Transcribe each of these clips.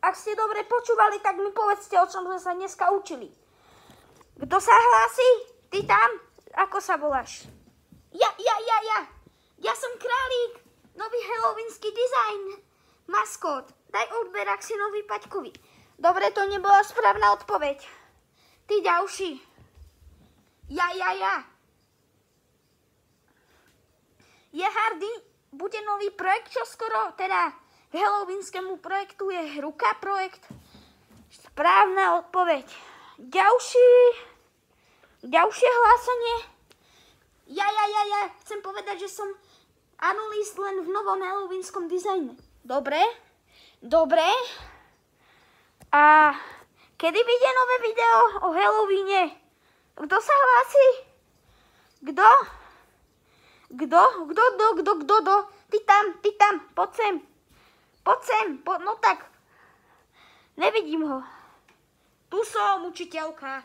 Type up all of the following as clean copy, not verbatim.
Ak ste dobre počúvali, tak mi povedzte, o čom sme sa dneska učili. Kto sa hlási? Ty tam? Ako sa voláš? Ja. Ja som Králík. Nový halloweenský dizajn. Maskot. Daj odberák synovi Paťkovi. Dobre, to nebola správna odpoveď. Ty ďalší. Ja. Je Hardy. Bude nový projekt čoskoro, teda k halloweenskému projektu je Ruka projekt. Správna odpoveď. Ďalšie hlásenie. Ja. Chcem povedať, že som Annulist len v novom halloweenskom dizajne. Dobre. A kedy vyjde nové video o Halloweene? Kto sa hlási? Kto? Ty tam, poď sem. No tak. Nevidím ho. Tu som učiteľka.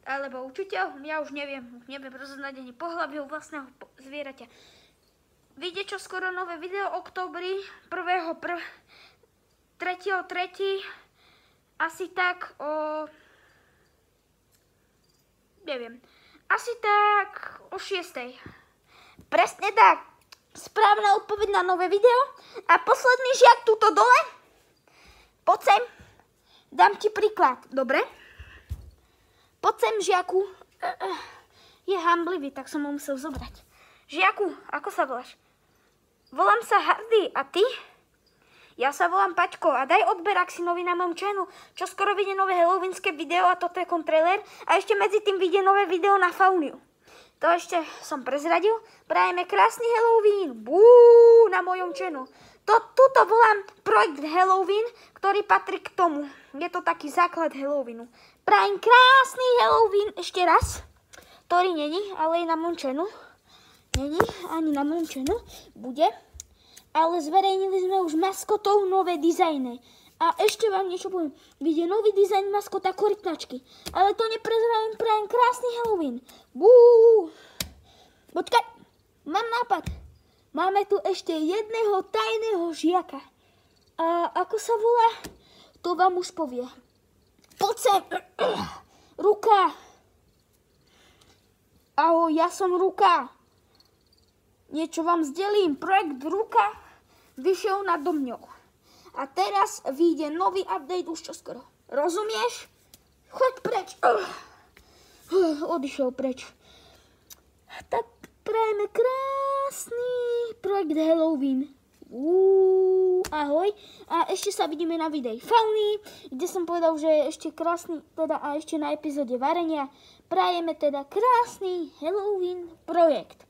Alebo učiteľ, ja už neviem rozoznať ani pohlavie vlastného zvieraťa. Vyjde čoskoro nové video v októbri, 3.3. Asi tak o... neviem. Asi tak o 6. Presne tak. Správna odpoveď na nové video. A posledný žiak tuto dole. Poď sem. Dám ti príklad. Dobre? Poď sem, žiaku. Je hamblivý, tak som ho musel zobrať. Žiaku, ako sa voláš? Volám sa Hardy. A ty? Ja sa volám Paťko. A daj odberák synovi na mojom channelu. Čo skoro vyjde nové halloweenské video a toto je trailer. A ešte medzi tým vyjde nové video na Fauniu. To ešte som prezradil. Prajeme krásny Halloween. Na mojom channelu. Tuto volám projekt Halloween, ktorý patrí k tomu. Je to taký základ Halloweenu. Prajem krásny Halloween ešte raz. Ktorý není, ale je na mojom channelu. Není ani na mojom channelu. Bude. Ale zverejnili sme už maskotov nové dizajny. A ešte vám niečo poviem. Vyjde nový dizajn maskota korytnačky. Ale to neprezradím, prajem krásny Halloween. Počkaj, mám nápad. Máme tu ešte jedného tajného žiaka. A ako sa volá? To vám už povie. Poď sem. Ruka. Ahoj, ja som Ruka. Niečo vám zdelím. Projekt Ruka vyšiel nado mňou. A teraz vyjde nový update už čoskoro. Rozumieš? Choď preč. Odišiel preč. Tak prajeme krásny projekt Halloween. Ahoj. A ešte sa vidíme na videi Fauny, kde som povedal, že je ešte krásny, teda a ešte na epizóde varenia. Prajeme teda krásny Halloween projekt.